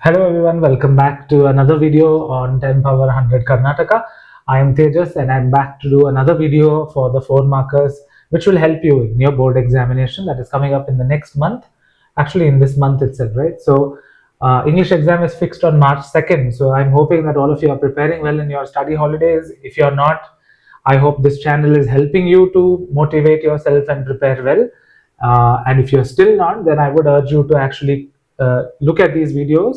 Hello everyone, welcome back to another video on 10 power 100 Karnataka. I am Tejas and I'm back to do another video for the 4 markers which will help you in your board examination that is coming up in the next month, actually in this month itself, right? So English exam is fixed on March 2nd, so I'm hoping that all of you are preparing well in your study holidays. If you're not, I hope this channel is helping you to motivate yourself and prepare well. And if you're still not, then I would urge you to actually look at these videos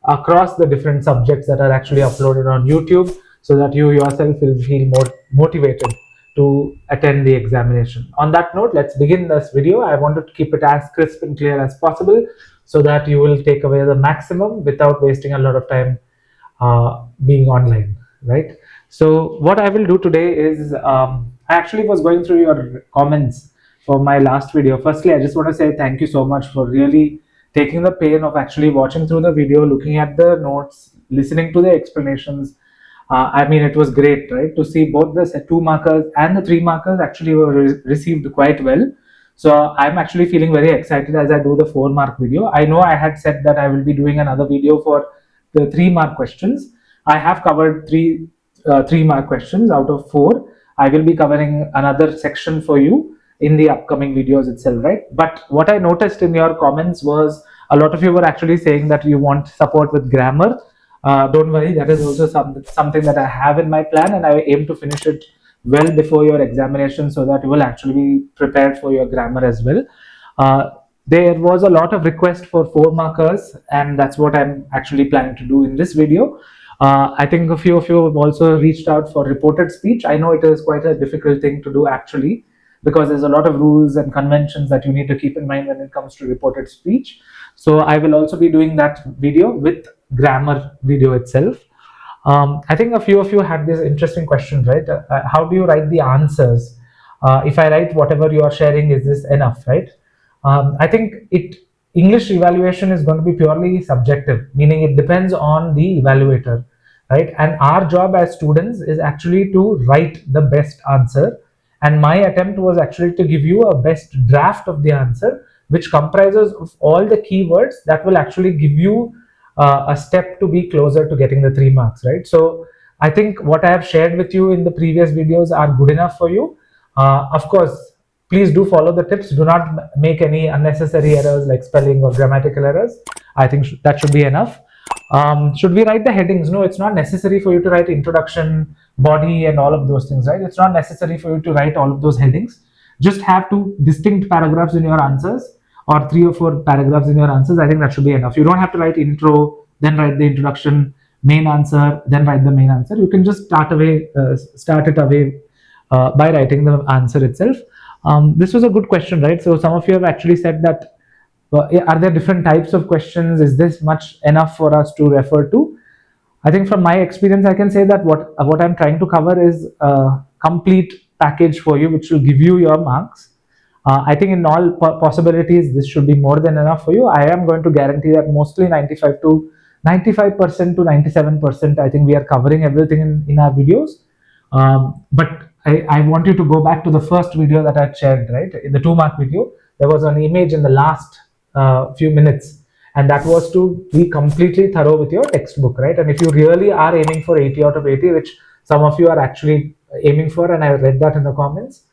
across the different subjects that are actually uploaded on YouTube so that you yourself will feel more motivated to attend the examination. On that note, let's begin this video. I wanted to keep it as crisp and clear as possible so that you will take away the maximum without wasting a lot of time being online, right? So what I will do today is I actually was going through your comments for my last video. Firstly, I just want to say thank you so much for really taking the pain of actually watching through the video, looking at the notes, listening to the explanations. I mean, it was great, right? To see both the 2 markers and the 3 markers actually were received quite well. So I'm actually feeling very excited as I do the 4 mark video. I know I had said that I will be doing another video for the 3 mark questions. I have covered 3 mark questions out of 4. I will be covering another section for you in the upcoming videos itself, right? But what I noticed in your comments was a lot of you were actually saying that you want support with grammar. Don't worry, that is also something that I have in my plan, and I aim to finish it well before your examination so that you will actually be prepared for your grammar as well. There was a lot of request for 4 markers, and that's what I'm actually planning to do in this video. I think a few of you have also reached out for reported speech. I know it is quite a difficult thing to do actually, because there's a lot of rules and conventions that you need to keep in mind when it comes to reported speech. So I will also be doing that video with grammar video itself. I think a few of you had this interesting question, right? How do you write the answers? If I write whatever you are sharing, is this enough, right? I think English evaluation is going to be purely subjective, meaning it depends on the evaluator, right? And our job as students is actually to write the best answer. And my attempt was actually to give you a best draft of the answer, which comprises of all the keywords that will actually give you a step to be closer to getting the 3 marks, right? So I think what I have shared with you in the previous videos are good enough for you. Of course, please do follow the tips. Do not make any unnecessary errors like spelling or grammatical errors. I think that should be enough. Should we write the headings? No, it's not necessary for you to write introduction, body, and all of those things, right? It's not necessary for you to write all of those headings. Just have 2 distinct paragraphs in your answers, or 3 or 4 paragraphs in your answers. I think that should be enough. You don't have to write intro, then write the introduction, main answer, then write the main answer. You can just start it away by writing the answer itself. This was a good question, right? So some of you have actually said that are there different types of questions? Is this much enough for us to refer to? I think from my experience, I can say that what I'm trying to cover is a complete package for you, which will give you your marks. I think in all possibilities, this should be more than enough for you. I am going to guarantee that mostly 95% to 97%, I think we are covering everything in our videos. But I want you to go back to the first video that I shared, right? In the 2 mark video, there was an image in the last few minutes, and that was to be completely thorough with your textbook, right? And if you really are aiming for 80 out of 80, which some of you are actually aiming for, and I read that in the comments,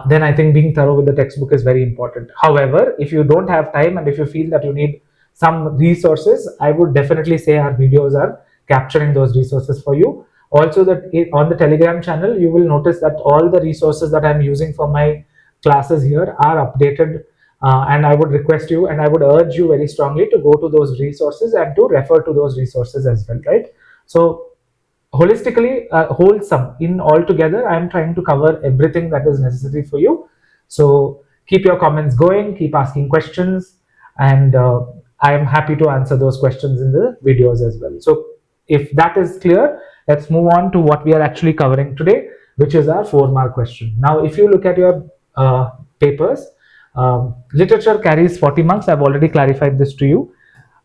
then I think being thorough with the textbook is very important. However, if you don't have time and if you feel that you need some resources, I would definitely say our videos are capturing those resources for you. Also, that on the Telegram channel, you will notice that all the resources that I'm using for my classes here are updated, and I would request you and I would urge you very strongly to go to those resources and to refer to those resources as well, right? So holistically, wholesome in all together, I'm trying to cover everything that is necessary for you. So keep your comments going, keep asking questions, and I am happy to answer those questions in the videos as well. So if that is clear, let's move on to what we are actually covering today, which is our 4 mark question. Now, if you look at your papers, literature carries 40 marks. I've already clarified this to you.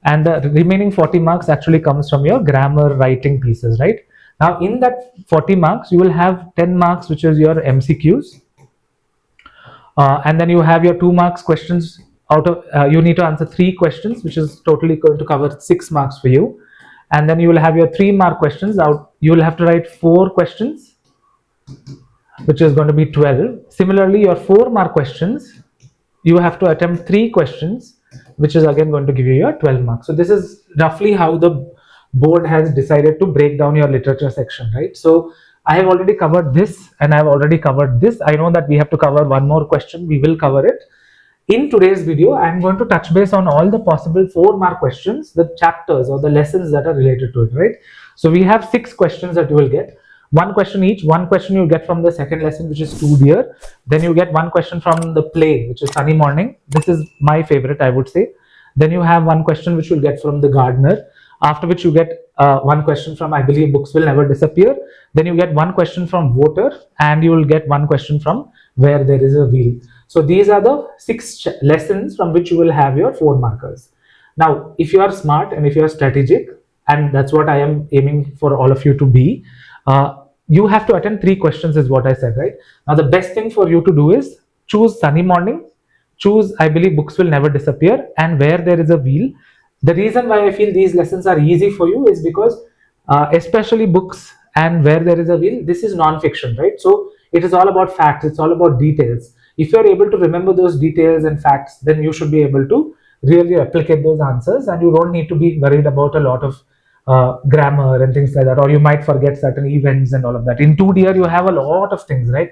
And the remaining 40 marks actually comes from your grammar writing pieces, right? Now, in that 40 marks, you will have 10 marks, which is your MCQs. And then you have your 2 marks questions you need to answer 3 questions, which is totally going to cover 6 marks for you. And then you will have your 3 mark questions out. You will have to write 4 questions, which is going to be 12. Similarly, your 4 mark questions, you have to attempt 3 questions, which is again going to give you your 12 marks. So this is roughly how the board has decided to break down your literature section, right? So I have already covered this and I have already covered this. I know that we have to cover one more question. We will cover it. In today's video, I'm going to touch base on all the possible 4-mark questions, the chapters or the lessons that are related to it, right? So we have 6 questions that you will get. 1 question each. 1 question you get from the second lesson, which is 2 deer. Then you get 1 question from the play, which is sunny morning. This is my favorite, I would say. Then you have 1 question which you'll get from the gardener, after which you get 1 question from I believe books will never disappear. Then you get 1 question from voter, and you will get 1 question from where there is a wheel. So these are the 6 lessons from which you will have your 4 markers. Now, if you are smart and if you are strategic, and that's what I am aiming for all of you to be, you have to attend 3 questions, is what I said, right? Now, the best thing for you to do is choose sunny morning, choose I believe books will never disappear, and where there is a wheel. The reason why I feel these lessons are easy for you is because, especially books and where there is a wheel, this is non-fiction, right? So it is all about facts, it's all about details. If you're able to remember those details and facts, then you should be able to really replicate those answers, and you don't need to be worried about a lot of grammar and things like that, or you might forget certain events and all of that. In 2 deer, you have a lot of things, right?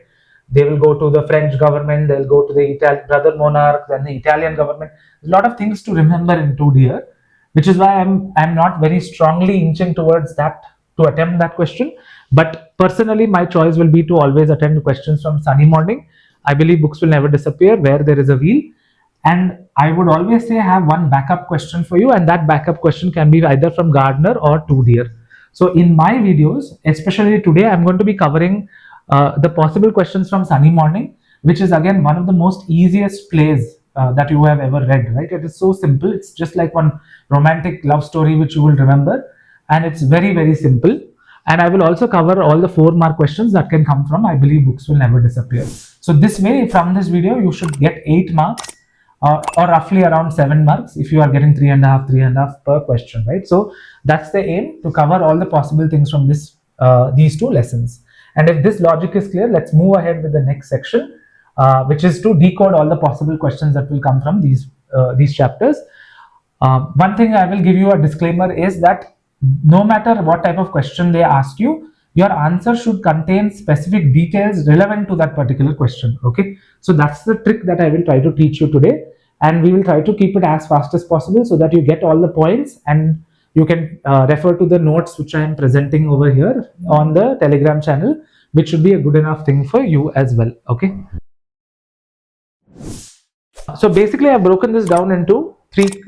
They will go to the French government, they'll go to the brother monarch, then the Italian government. There's a lot of things to remember in 2 deer, which is why I'm not very strongly inching towards that to attempt that question. But personally, my choice will be to always attempt questions from sunny morning, I believe books will never disappear, where there is a wheel. And I would always say have one backup question for you, and that backup question can be either from Gardner or 2 deer. So in my videos, especially today, I'm going to be covering the possible questions from sunny morning, which is again one of the most easiest plays that you have ever read, right? It is so simple. It's just like one romantic love story which you will remember, and it's very, very simple. And I will also cover all the 4-mark questions that can come from I believe books will never disappear. So this way, from this video, you should get 8 marks, or roughly around 7 marks if you are getting 3.5 per question, right? So that's the aim, to cover all the possible things from these 2 lessons. And if this logic is clear, let's move ahead with the next section, which is to decode all the possible questions that will come from these chapters. One thing I will give you a disclaimer is that no matter what type of question they ask you, your answer should contain specific details relevant to that particular question. Okay, so that's the trick that I will try to teach you today, and we will try to keep it as fast as possible so that you get all the points, and you can refer to the notes which I am presenting over here on the Telegram channel, which should be a good enough thing for you as well. Okay, so basically I've broken this down into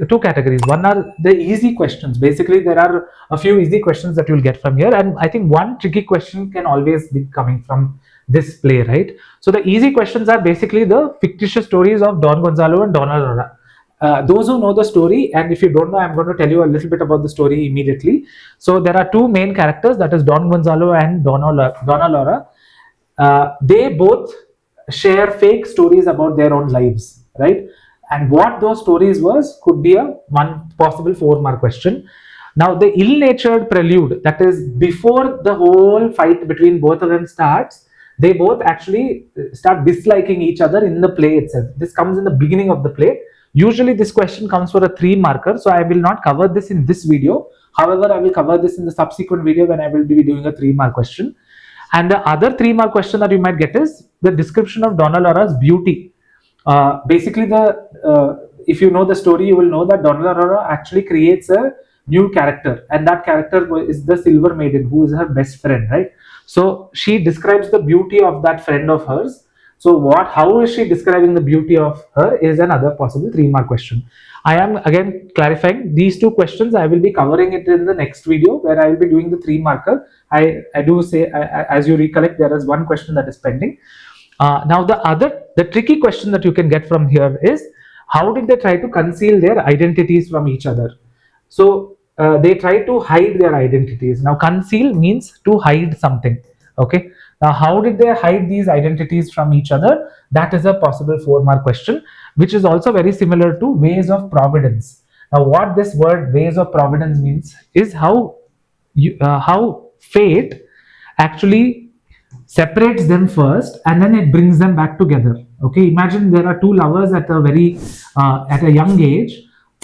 two categories. One are the easy questions. Basically, there are a few easy questions that you'll get from here, and I think one tricky question can always be coming from this play, right? So the easy questions are basically the fictitious stories of Don Gonzalo and Donna Laura. Those who know the story, and if you don't know, I'm going to tell you a little bit about the story immediately. So there are 2 main characters, that is Don Gonzalo and Donna Laura. They both share fake stories about their own lives, right? And what those stories could be one possible 4-mark question. Now, the ill-natured prelude, that is before the whole fight between both of them starts, they both actually start disliking each other in the play itself. This comes in the beginning of the play. Usually this question comes for a 3-marker, so I will not cover this in this video. However, I will cover this in the subsequent video when I will be doing a 3-mark question. And the other 3-mark question that you might get is the description of Donna Laura's beauty. Basically, if you know the story, you will know that Donna Laura actually creates a new character, and that character is the Silver Maiden, who is her best friend, right? So she describes the beauty of that friend of hers. So how is she describing the beauty of her is another possible 3-mark question. I am again clarifying these 2 questions. I will be covering it in the next video where I will be doing the 3-marker. I do say, as you recollect, there is one question that is pending. Now the tricky question that you can get from here is, how did they try to conceal their identities from each other? So they try to hide their identities. Now, conceal means to hide something. Okay. Now, how did they hide these identities from each other? That is a possible 4-mark question, which is also very similar to ways of providence. Now, what this word ways of providence means is how fate actually separates them first and then it brings them back together. Okay, imagine there are two lovers at a young age.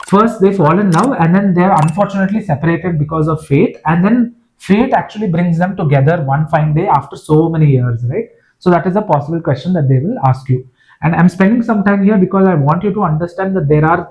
First they fall in love and then they're unfortunately separated because of fate, and then fate actually brings them together one fine day after so many years, right? So that is a possible question that they will ask you, and I'm spending some time here because I want you to understand that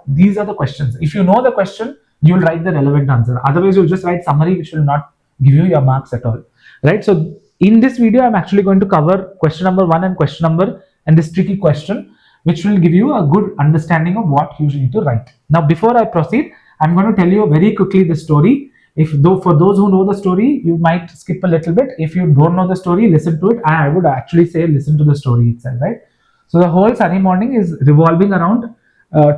these are the questions. If you know the question, you'll write the relevant answer. Otherwise you'll just write summary, which will not give you your marks at all, right? So in this video I'm actually going to cover question number 1 and question number and this tricky question, which will give you a good understanding of what you need to write. Now, before I proceed, I'm going to tell you very quickly the story. For those who know the story, you might skip a little bit. If you don't know the story, listen to it. I would actually say listen to the story itself, right? So the whole sunny morning is revolving around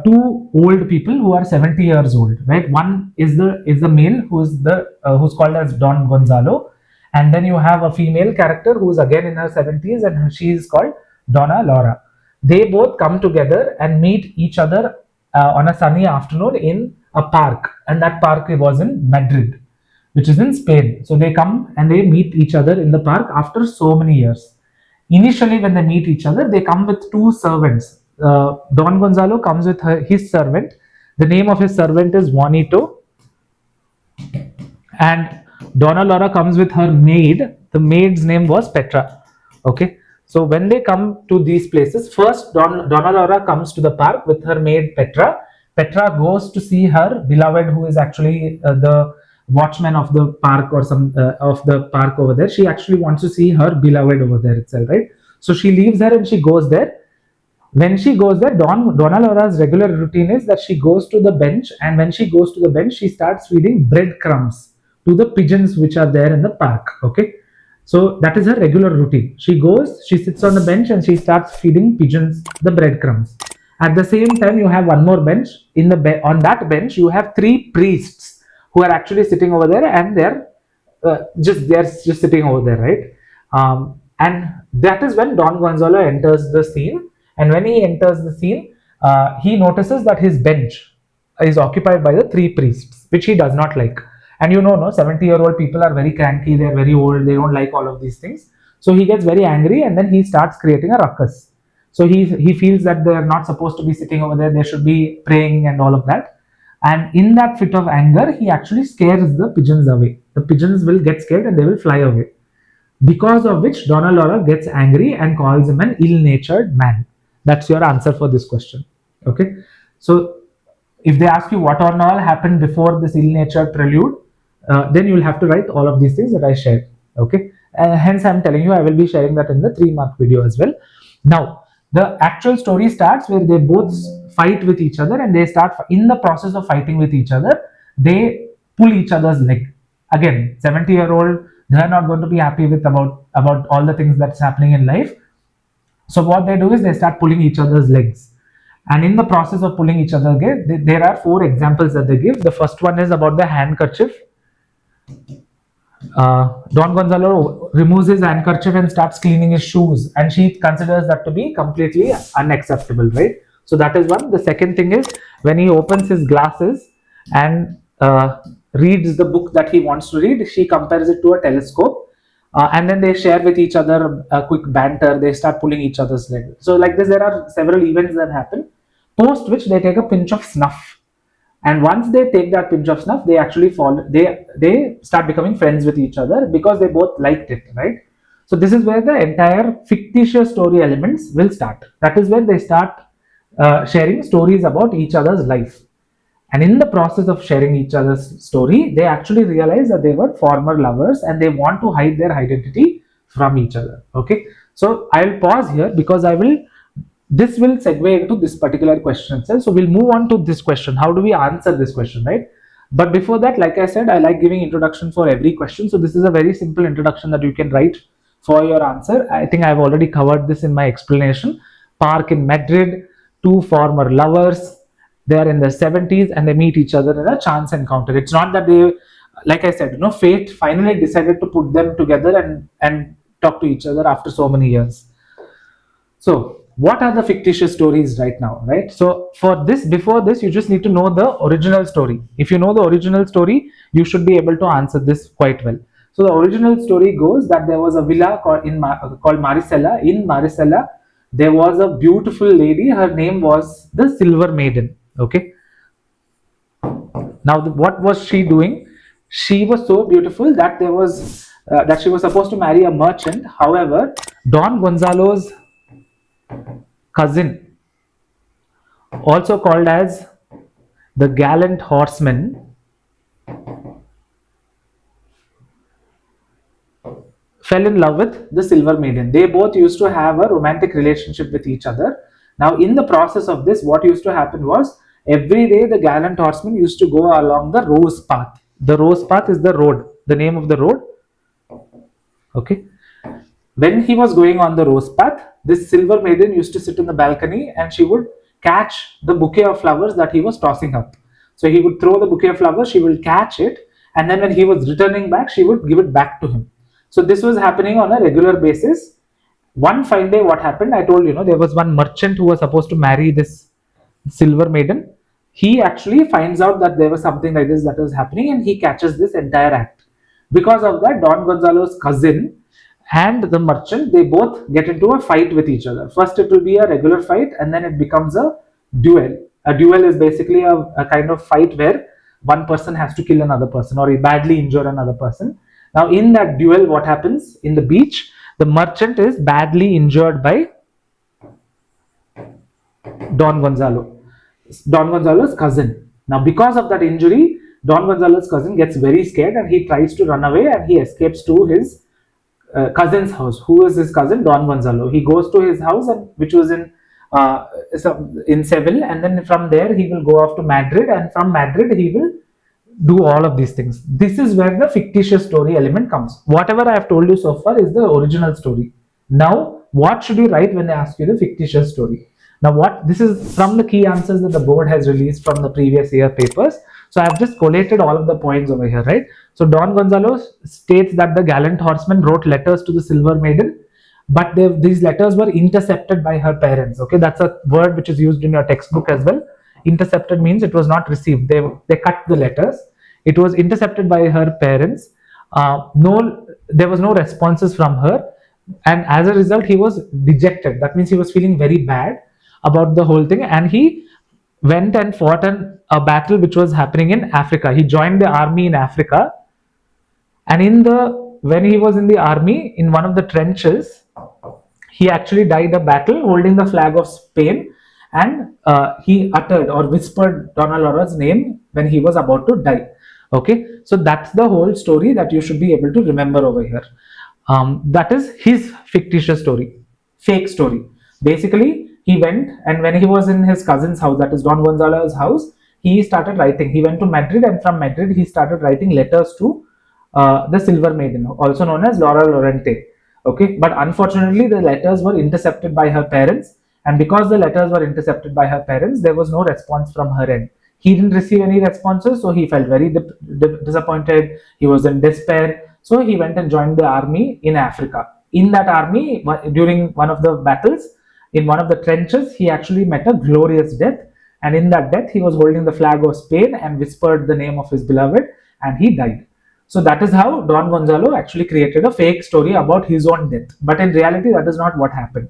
two old people who are 70 years old, right? One is the male who's called as Don Gonzalo, and then you have a female character who's again in her 70s, and she is called Donna Laura. They both come together and meet each other on a sunny afternoon in a park, and that park was in Madrid, which is in Spain. So they come and they meet each other in the park after so many years. Initially, when they meet each other, they come with two servants. Don Gonzalo comes with his servant. The name of his servant is Juanito, and Donna Laura comes with her maid. The maid's name was Petra. Okay, so when they come to these places, first Donna Laura comes to the park with her maid Petra. Petra goes to see her beloved, who is actually the watchman of the park or some of the park over there. She actually wants to see her beloved over there itself, right? So she leaves her and she goes there. When she goes there, Donna Laura's regular routine is that she goes to the bench, and when she goes to the bench, she starts feeding breadcrumbs to the pigeons which are there in the park. Okay, so that is her regular routine. She goes, she sits on the bench, and she starts feeding pigeons the breadcrumbs. At the same time, you have one more bench. On that bench, you have three priests who are actually sitting over there, and they're just sitting over there, right? And that is when Don Gonzalo enters the scene. And when he enters the scene, he notices that his bench is occupied by the three priests, which he does not like. And you know, no, 70-year-old people are very cranky, they're very old, they don't like all of these things. So he gets very angry and then he starts creating a ruckus. So he feels that they're not supposed to be sitting over there, they should be praying and all of that. And in that fit of anger, he actually scares the pigeons away. The pigeons will get scared and they will fly away. Because of which Donna Laura gets angry and calls him an ill-natured man. That's your answer for this question. Okay. So if they ask you what on all happened before this ill-natured prelude, then you'll have to write all of these things that I shared. Okay. Hence, I'm telling you, I will be sharing that in the 3-mark video as well. Now, the actual story starts where they both fight with each other, and they start in the process of fighting with each other. They pull each other's leg. Again, 70-year-old, they are not going to be happy with about all the things that's happening in life. So what they do is they start pulling each other's legs. And in the process of pulling each other, there are 4 examples that they give. The first one is about the handkerchief. Don Gonzalo removes his handkerchief and starts cleaning his shoes, and she considers that to be completely unacceptable, right? So that is one. The second thing is when he opens his glasses and reads the book that he wants to read, she compares it to a telescope. And then they share with each other a quick banter. They start pulling each other's leg. So like this, there are several events that happen, post which they take a pinch of snuff. And once they take that pinch of snuff, they actually they start becoming friends with each other because they both liked it, right? So this is where the entire fictitious story elements will start. That is where they start sharing stories about each other's life. And in the process of sharing each other's story, they actually realize that they were former lovers and they want to hide their identity from each other. Okay, so I'll pause here because this will segue into this particular question itself. So we'll move on to this question. How do we answer this question, right? But before that, like I said, I like giving introduction for every question. So this is a very simple introduction that you can write for your answer. I think I've already covered this in my explanation. Park in Madrid, 2 former lovers. They are in their 70s and they meet each other in a chance encounter. It's not that they, like I said, fate finally decided to put them together and talk to each other after so many years. So what are the fictitious stories right now, right? So for this, before this, you just need to know the original story. If you know the original story, you should be able to answer this quite well. So the original story goes that there was a villa called Maricela. In Maricela, there was a beautiful lady. Her name was the Silver Maiden. Okay. Now, what was she doing? She was so beautiful that that she was supposed to marry a merchant. However, Don Gonzalo's cousin, also called as the gallant horseman, fell in love with the Silver Maiden. They both used to have a romantic relationship with each other. Now, in the process of this, what used to happen was every day the gallant horseman used to go along the rose path. The rose path is the road, the name of the road. Okay. When he was going on the rose path, this Silver Maiden used to sit in the balcony and she would catch the bouquet of flowers that he was tossing up. So he would throw the bouquet of flowers, she will catch it, and then when he was returning back, she would give it back to him. So this was happening on a regular basis. One fine day, what happened? I told you, there was one merchant who was supposed to marry this Silver Maiden. He actually finds out that there was something like this that was happening, and he catches this entire act. Because of that, Don Gonzalo's cousin and the merchant, they both get into a fight with each other. First it will be a regular fight, and then it becomes a duel. A duel is basically a kind of fight where one person has to kill another person or badly injure another person. Now in that duel, what happens? In the beach, the merchant is badly injured by Don Gonzalo's cousin. Now because of that injury, Don Gonzalo's cousin gets very scared and he tries to run away, and he escapes to his cousin's house. Who is his cousin? Don Gonzalo. He goes to his house, which was in Seville, and then from there he will go off to Madrid, and from Madrid he will do all of these things. This is where the fictitious story element comes. Whatever I have told you so far is the original story. Now, what should you write when they ask you the fictitious story? Now, this is from the key answers that the board has released from the previous year papers. So I've just collated all of the points over here, right? So Don Gonzalo states that the gallant horseman wrote letters to the Silver Maiden, but these letters were intercepted by her parents. Okay, that's a word which is used in your textbook as well. Intercepted means it was not received. They cut the letters. It was intercepted by her parents. There was no responses from her, and as a result, he was dejected. That means he was feeling very bad about the whole thing, and he went and fought in a battle which was happening in Africa. He joined the army in Africa, and when he was in the army, in one of the trenches, he actually died a battle holding the flag of Spain, and he uttered or whispered Donna Laura's name when he was about to die. Okay, so that's the whole story that you should be able to remember over here. That is his fictitious story, fake story. Basically, he went, and when he was in his cousin's house, that is Don Gonzalo's house, he started writing. He went to Madrid, and from Madrid, he started writing letters to the Silver Maiden, also known as Laura Lorente. Okay, but unfortunately, the letters were intercepted by her parents, and because the letters were intercepted by her parents, there was no response from her end. He didn't receive any responses, so he felt very disappointed. He was in despair, so he went and joined the army in Africa. In that army, during one of the battles, in one of the trenches, he actually met a glorious death, and in that death, he was holding the flag of Spain and whispered the name of his beloved, and he died. So that is how Don Gonzalo actually created a fake story about his own death. But in reality, that is not what happened.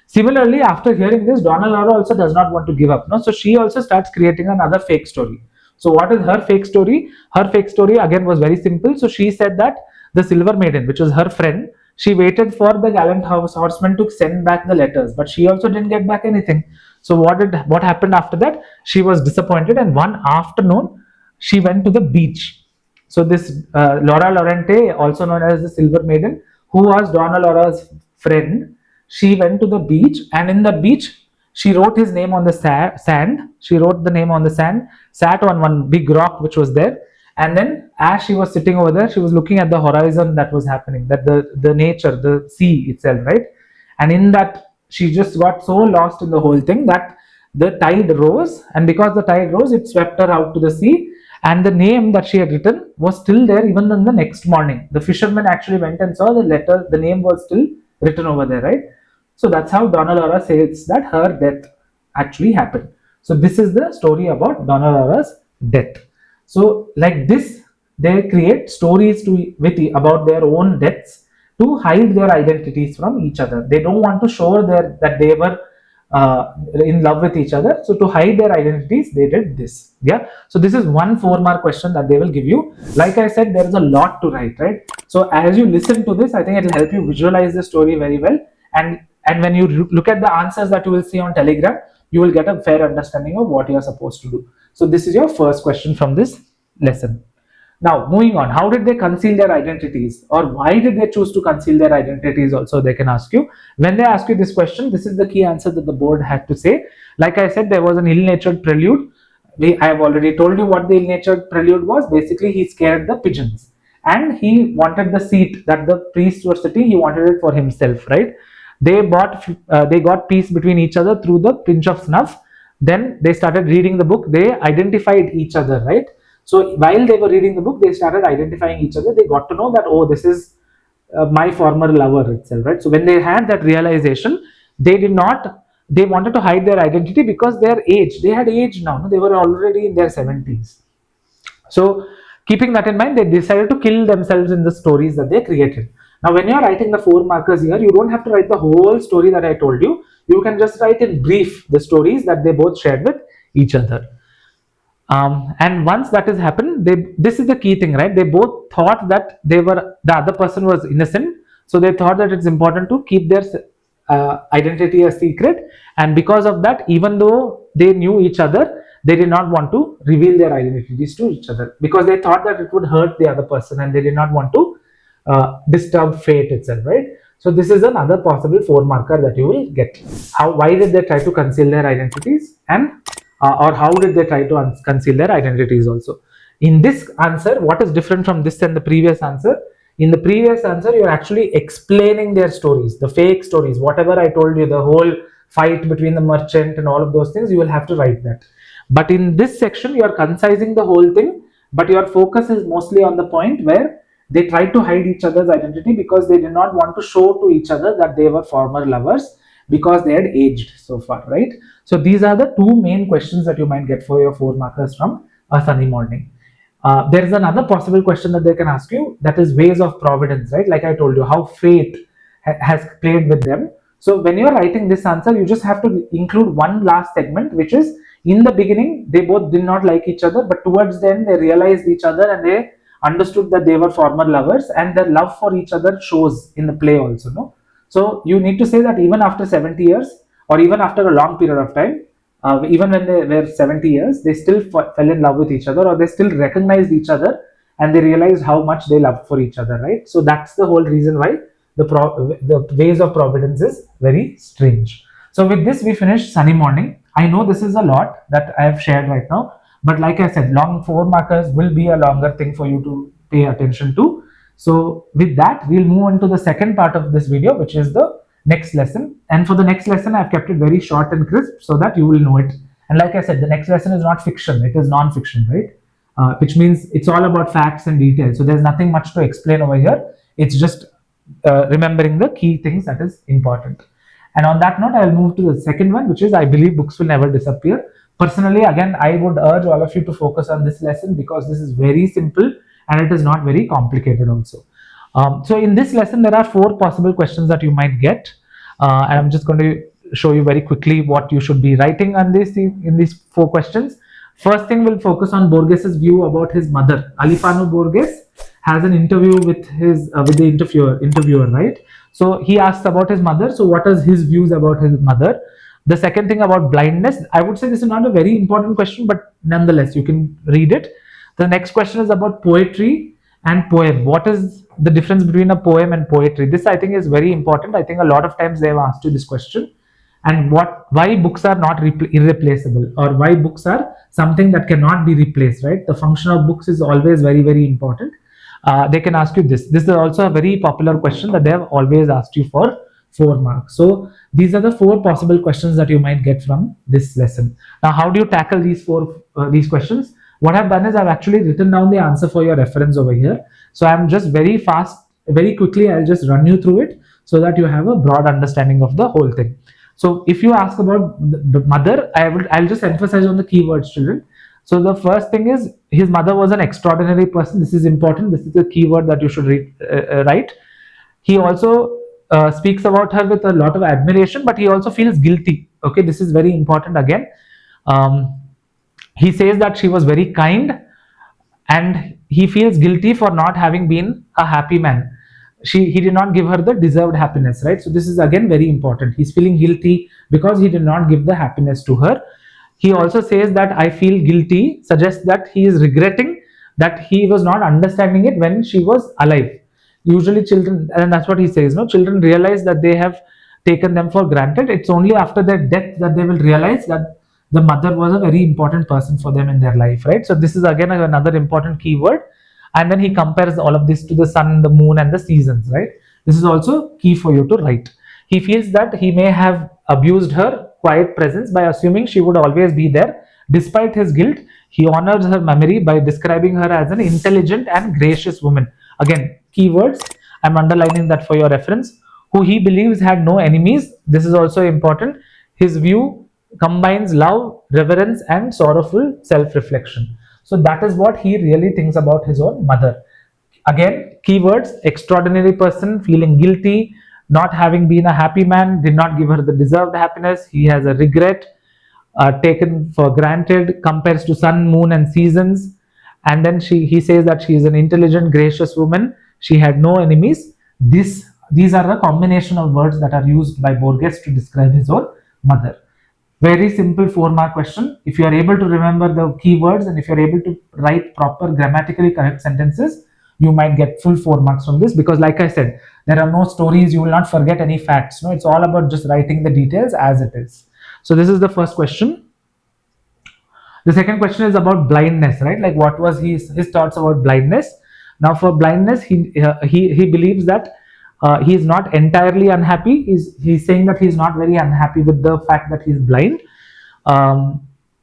Similarly, after hearing this, Donna Laura also does not want to give up. No? So she also starts creating another fake story. So what is her fake story? Her fake story again was very simple. So she said that the Silver Maiden, which was her friend, she waited for the gallant horseman to send back the letters, but she also didn't get back anything. So what happened after that? She was disappointed, and one afternoon she went to the beach. So this Laura Lorente, also known as the Silver Maiden, who was Donna Laura's friend, she went to the beach, and in the beach, she wrote his name on the sand. She wrote the name on the sand, sat on one big rock which was there, and then as she was sitting over there, she was looking at the horizon that was happening, that the nature, the sea itself, right? And in that, she just got so lost in the whole thing that the tide rose, and because the tide rose, it swept her out to the sea, and the name that she had written was still there even in the next morning. The fisherman actually went and saw the letter, the name was still written over there, right? So that's how Donna Laura says that her death actually happened. So this is the story about Donna Laura's death. So like this, they create stories about their own deaths to hide their identities from each other. They don't want to show that they were in love with each other. So to hide their identities, they did this. Yeah. So this is one 4-mark question that they will give you. Like I said, there is a lot to write, right? So as you listen to this, I think it will help you visualize the story very well. And when you look at the answers that you will see on Telegram, you will get a fair understanding of what you are supposed to do. So this is your first question from this lesson. Now, moving on, how did they conceal their identities, or why did they choose to conceal their identities? Also, they can ask you. When they ask you this question, this is the key answer that the board had to say. Like I said, there was an ill-natured prelude. I have already told you what the ill-natured prelude was. Basically, he scared the pigeons, and he wanted the seat that the priests were sitting. He wanted it for himself, right? They got peace between each other through the pinch of snuff. Then they started reading the book. They identified each other, right? So while they were reading the book, they started identifying each other. They got to know that, oh, this is my former lover itself, right? So when they had that realization, they wanted to hide their identity because their age, they had aged now. No? They were already in their 70s. So keeping that in mind, they decided to kill themselves in the stories that they created. Now, when you're writing the 4-markers here, you don't have to write the whole story that I told you. You can just write in brief the stories that they both shared with each other. And once that has happened, this is the key thing, right? They both thought that the other person was innocent, so they thought that it's important to keep their identity a secret. And because of that, even though they knew each other, they did not want to reveal their identities to each other because they thought that it would hurt the other person, and they did not want to disturb fate itself, right? So this is another possible 4-marker that you will get. Why did they try to conceal their identities, and or how did they try to conceal their identities also? In this answer, what is different from this and the previous answer? In the previous answer, you're actually explaining their stories, the fake stories, whatever I told you, the whole fight between the merchant and all of those things, you will have to write that. But in this section, you're concising the whole thing, but your focus is mostly on the point where they tried to hide each other's identity because they did not want to show to each other that they were former lovers because they had aged so far, right? So these are the two main questions that you might get for your 4-markers from A Sunny Morning. There is another possible question that they can ask you, that is ways of providence, right? Like I told you, how fate has played with them. So when you're writing this answer, you just have to include one last segment, which is in the beginning, they both did not like each other, but towards the end, they realized each other and they understood that they were former lovers, and their love for each other shows in the play also, no? So you need to say that even after 70 years, or even after a long period of time, even when they were 70 years, they still fell in love with each other, or they still recognized each other, and they realized how much they loved for each other, right? So that's the whole reason why the ways of providence is very strange. So with this, we finished Sunny Morning. I know this is a lot that I have shared right now, but like I said, long 4-markers will be a longer thing for you to pay attention to. So with that, we'll move on to the second part of this video, which is the next lesson. And for the next lesson, I've kept it very short and crisp so that you will know it. And like I said, the next lesson is not fiction, it is non-fiction, right? Which means it's all about facts and details. So there's nothing much to explain over here. It's just remembering the key things that is important. And on that note, I'll move to the second one, which is I believe books will never disappear. Personally, again, I would urge all of you to focus on this lesson because this is very simple and it is not very complicated also. So in this lesson, there are 4 possible questions that you might get. And I'm just going to show you very quickly what you should be writing on this in these 4 questions. First thing, will focus on Borges's view about his mother. Alifano Borges has an interview with the interviewer, right? So he asks about his mother. So what is his views about his mother? The second thing about blindness, I would say this is not a very important question, but nonetheless, you can read it. The next question is about poetry and poem. What is the difference between a poem and poetry? This I think is very important. I think a lot of times they have asked you this question. And why books are not irreplaceable, or why books are something that cannot be replaced, right? The function of books is always very, very important. They can ask you this. This is also a very popular question that they have always asked you for 4 marks. So these are the 4 possible questions that you might get from this lesson. Now, how do you tackle these questions? What I've done is I've actually written down the answer for your reference over here. So I'm just very fast, very quickly, I'll just run you through it so that you have a broad understanding of the whole thing. So if you ask about the mother, I'll just emphasize on the keywords, children. So the first thing is his mother was an extraordinary person. This is important. This is the keyword that you should write. He also speaks about her with a lot of admiration, but he also feels guilty. Okay, this is very important again. Um, he says that she was very kind, and he feels guilty for not having been a happy man. He did not give her the deserved happiness, right? So this is again very important. He's feeling guilty because he did not give the happiness to her. He also says that I feel guilty, suggests that he is regretting that he was not understanding it when she was alive. Usually children, and that's what he says, no, children realize that they have taken them for granted. It's only after their death that they will realize that the mother was a very important person for them in their life, right? So this is again another important keyword. And then he compares all of this to the sun, the moon, and the seasons, right? This is also key for you to write. He feels that he may have abused her quiet presence by assuming she would always be there. Despite his guilt, he honors her memory by describing her as an intelligent and gracious woman. Again, keywords, I'm underlining that for your reference. Who he believes had no enemies. This is also important. His view combines love, reverence, and sorrowful self-reflection. So that is what he really thinks about his own mother. Again, keywords: extraordinary person, feeling guilty, not having been a happy man, did not give her the deserved happiness. He has a regret, taken for granted, compares to sun, moon, and seasons. And then he says that she is an intelligent, gracious woman. She had no enemies. These are the combination of words that are used by Borges to describe his own mother. Very simple 4-mark question. If you are able to remember the keywords and if you are able to write proper grammatically correct sentences, you might get full 4 marks from this, because like I said, there are no stories. You will not forget any facts. No, it's all about just writing the details as it is. So this is the first question. The second question is about blindness, right? Like, what was his thoughts about blindness? Now, for blindness, he believes that he is not entirely unhappy. He's saying that he's not very unhappy with the fact that he's blind.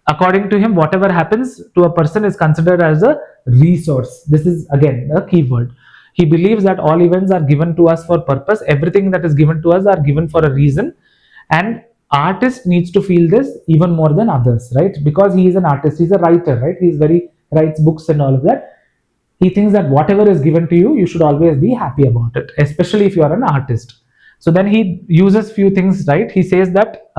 According to him, whatever happens to a person is considered as a resource. This is again a key word. He believes that all events are given to us for purpose. Everything that is given to us are given for a reason, and artist needs to feel this even more than others, right? Because he is an artist, he's a writer, right? Writes books and all of that. He thinks that whatever is given to you, you should always be happy about it, especially if you are an artist. So then he uses few things, right? He says that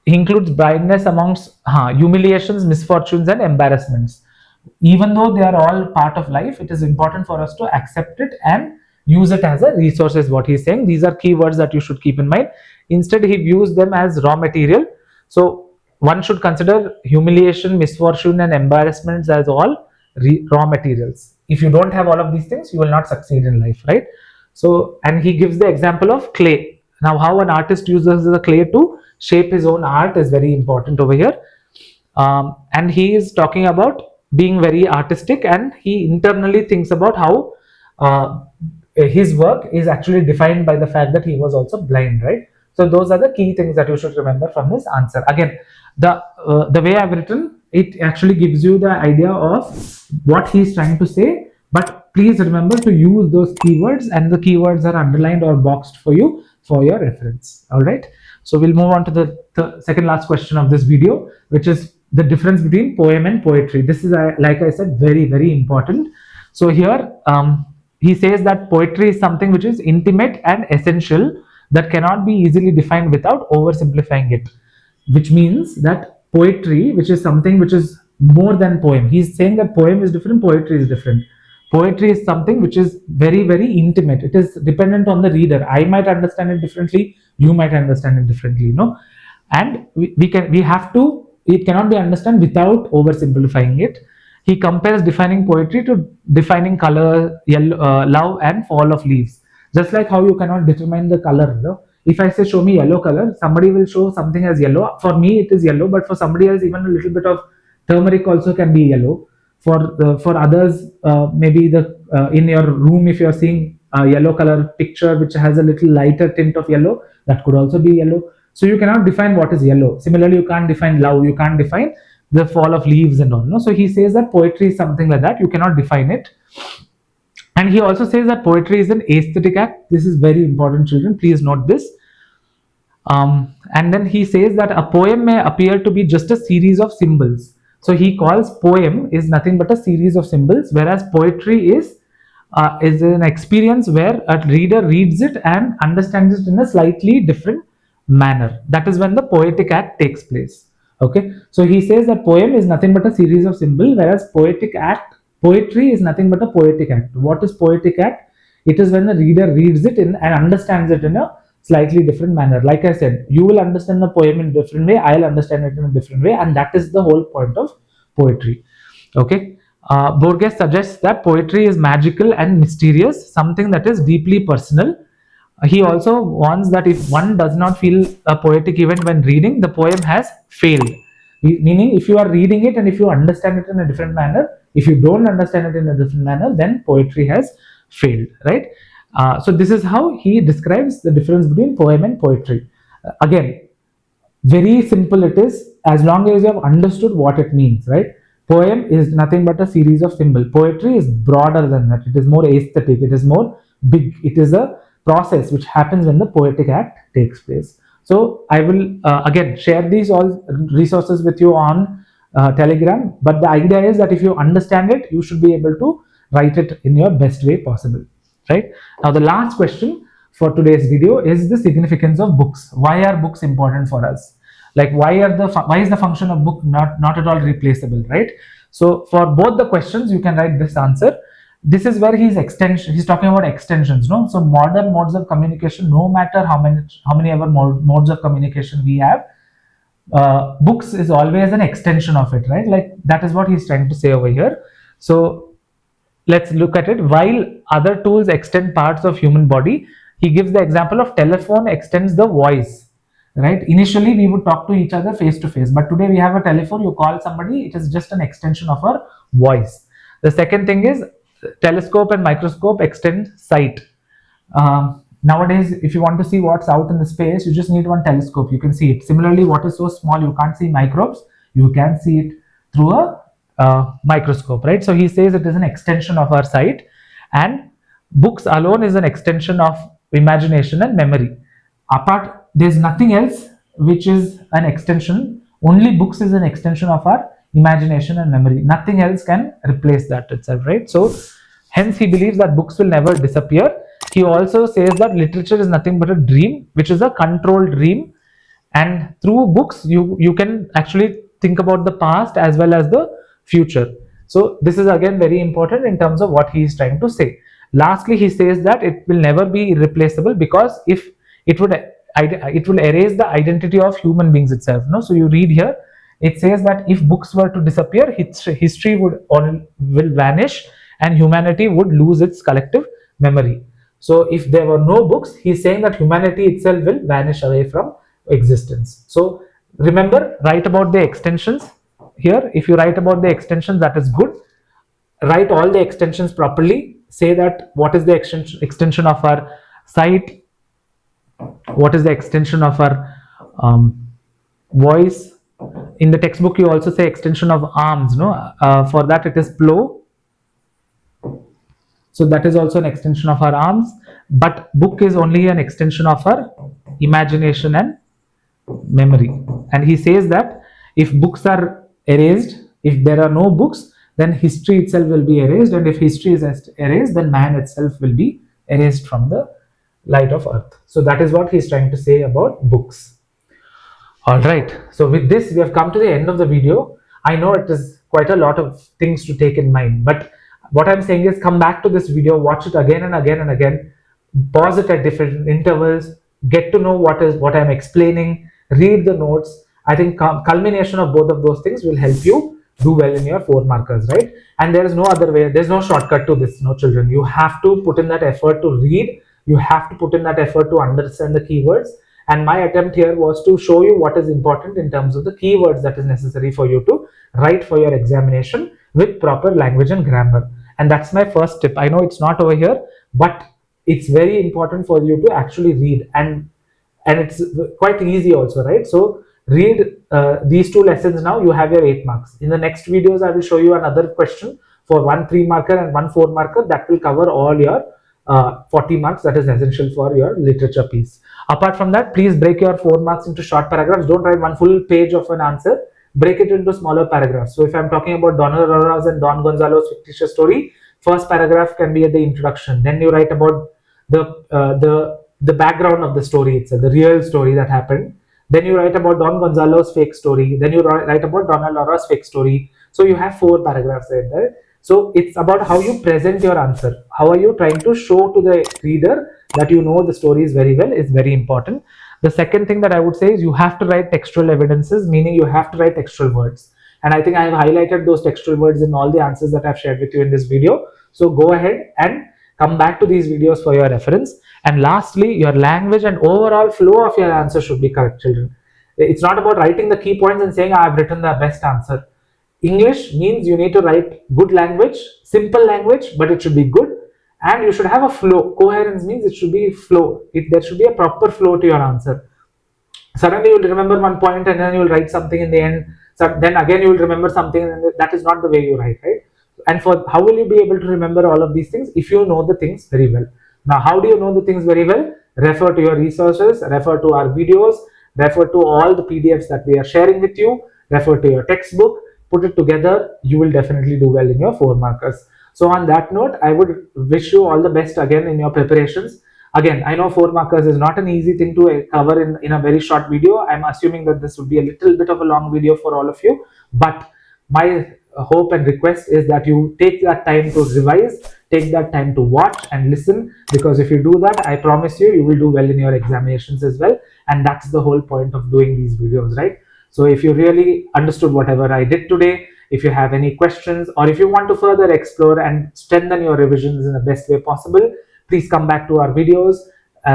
he includes blindness amongst humiliations, misfortunes, and embarrassments. Even though they are all part of life, it is important for us to accept it and use it as a resource, is what he's saying. These are keywords that you should keep in mind. Instead, he views them as raw material. So one should consider humiliation, misfortune, and embarrassments as all raw materials. If you don't have all of these things, you will not succeed in life, right? So, and he gives the example of clay. Now, how an artist uses the clay to shape his own art is very important over here. And he is talking about being very artistic, and he internally thinks about how his work is actually defined by the fact that he was also blind, right? So those are the key things that you should remember from his answer. Again, the way I've written it actually gives you the idea of what he's trying to say, but please remember to use those keywords, and the keywords are underlined or boxed for you for your reference. All right, so we'll move on to the second last question of this video, which is the difference between poem and poetry. This is, like I said, very important. So here he says that poetry is something which is intimate and essential, that cannot be easily defined without oversimplifying it, which means that poetry, which is something which is more than poem, he's saying that poem is different, poetry is different. Poetry is something which is very intimate. It is dependent on the reader. I might understand it differently, you might understand it differently, and it cannot be understood without oversimplifying it. He compares defining poetry to defining color, love, and fall of leaves. Just like how you cannot determine the color. If I say show me yellow color, somebody will show something as yellow. For me, it is yellow, but for somebody else, even a little bit of turmeric also can be yellow. For others, maybe in your room, if you are seeing a yellow color picture which has a little lighter tint of yellow, that could also be yellow. So you cannot define what is yellow. Similarly, you can't define love. You can't define the fall of leaves and all. No? So he says that poetry is something like that. You cannot define it. And he also says that poetry is an aesthetic act. This is very important, children. Please note this. And then he says that a poem may appear to be just a series of symbols. So he calls poem is nothing but a series of symbols, whereas poetry is an experience where a reader reads it and understands it in a slightly different manner. That is when the poetic act takes place. Okay, so he says that poem is nothing but a series of symbols, whereas poetry is nothing but a poetic act. What is poetic act? It is when the reader reads it in and understands it in a slightly different manner. Like I said, you will understand the poem in a different way, I'll understand it in a different way, and that is the whole point of poetry. Okay, Borges suggests that poetry is magical and mysterious, something that is deeply personal. He also warns that if one does not feel a poetic event when reading, the poem has failed. Meaning, if you are reading it and if you understand it in a different manner, if you don't understand it in a different manner, then poetry has failed, right? So this is how he describes the difference between poem and poetry. Again, very simple it is, as long as you have understood what it means, right? Poem is nothing but a series of symbols. Poetry is broader than that. It is more aesthetic. It is more big. It is a process which happens when the poetic act takes place. So I will again share these all resources with you on Telegram. But the idea is that if you understand it, you should be able to write it in your best way possible, right? Now the last question for today's video is the significance of books. Why are books important for us? Like why is the function of book not at all replaceable, right? So for both the questions you can write this answer. This is where he's talking about extensions, no? So modern modes of communication, no matter how many ever modes of communication we have, books is always an extension of it, right? Like that is what he's trying to say over here. So let's look at it. While other tools extend parts of human body, he gives the example of telephone extends the voice, right? Initially we would talk to each other face to face, but today we have a telephone. You call somebody, it is just an extension of our voice. The second thing is telescope and microscope extend sight. Nowadays, if you want to see what's out in the space, you just need one telescope, you can see it. Similarly, what is so small you can't see microbes, you can see it through a microscope, right? So he says it is an extension of our sight, and books alone is an extension of imagination and memory. Apart, there's nothing else which is an extension. Only books is an extension of our imagination and memory. Nothing else can replace that itself, right? So hence he believes that books will never disappear. He also says that literature is nothing but a dream, which is a controlled dream, and through books you can actually think about the past as well as the future. So this is again very important in terms of what he is trying to say. Lastly, he says that it will never be irreplaceable, because if it will erase the identity of human beings itself, no? So you read here, it says that if books were to disappear, history will vanish and humanity would lose its collective memory. So if there were no books, he's saying that humanity itself will vanish away from existence. So remember, write about the extensions here. If you write about the extensions, that is good. Write all the extensions properly. Say that what is the extension of our sight, what is the extension of our voice. In the textbook you also say extension of arms, no? For that it is plow. So that is also an extension of our arms, but book is only an extension of our imagination and memory. And he says that if books are erased, if there are no books, then history itself will be erased, and if history is erased, then man itself will be erased from the light of earth. So that is what he's trying to say about books. All right, so with this we have come to the end of the video. I know it is quite a lot of things to take in mind, but what I'm saying is come back to this video, watch it again and again and again, pause it at different intervals, get to know what I'm explaining, read the notes. I think culmination of both of those things will help you do well in your 4 markers, right? And there is no other way, there's no shortcut to this, no children. You have to put in that effort to read, you have to put in that effort to understand the keywords. And my attempt here was to show you what is important in terms of the keywords that is necessary for you to write for your examination with proper language and grammar. And that's my first tip. I know it's not over here, but it's very important for you to actually read, and it's quite easy also, right? So read these two lessons now, you have your 8 marks. In the next videos, I will show you another question for one 3 marker and one 4 marker that will cover all your 40 marks that is essential for your literature piece. Apart from that, please break your 4 marks into short paragraphs. Don't write one full page of an answer. Break it into smaller paragraphs. So if I'm talking about Don Aurora's and Don Gonzalo's fictitious story, first paragraph can be at the introduction. Then you write about the background of the story itself, the real story that happened. Then you write about Don Gonzalo's fake story. Then you write about Don Aurora's fake story. So you have 4 paragraphs right there. So it's about how you present your answer. How are you trying to show to the reader that you know the stories very well is very important. The second thing that I would say is you have to write textual evidences, meaning you have to write textual words. And I think I have highlighted those textual words in all the answers that I've shared with you in this video. So go ahead and come back to these videos for your reference. And lastly, your language and overall flow of your answer should be correct, children. It's not about writing the key points and saying, I've written the best answer. English means you need to write good language, simple language, but it should be good, and you should have a flow. Coherence means it should be flow. There should be a proper flow to your answer. Suddenly you'll remember one point and then you'll write something in the end. So then again you will remember something, and that is not the way you write, right? And for how will you be able to remember all of these things? If you know the things very well. Now, how do you know the things very well? Refer to your resources, refer to our videos, refer to all the PDFs that we are sharing with you, refer to your textbook, put it together. You will definitely do well in your 4 markers. So on that note, I would wish you all the best again in your preparations. Again, I know 4 markers is not an easy thing to cover in a very short video. I'm assuming that this would be a little bit of a long video for all of you, but my hope and request is that you take that time to revise, take that time to watch and listen, because if you do that, I promise you, you will do well in your examinations as well. And that's the whole point of doing these videos, right? So if you really understood whatever I did today, if you have any questions, or if you want to further explore and strengthen your revisions in the best way possible, please come back to our videos,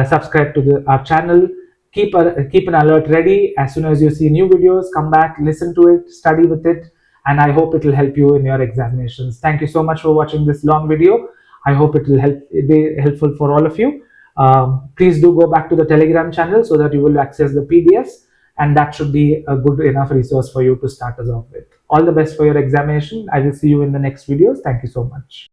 subscribe to our channel, keep an alert ready. As soon as you see new videos, come back, listen to it, study with it, and I hope it will help you in your examinations. Thank you so much for watching this long video. I hope it will be helpful for all of you. Please do go back to the Telegram channel so that you will access the PDFs, and that should be a good enough resource for you to start us off with. All the best for your examination. I will see you in the next videos. Thank you so much.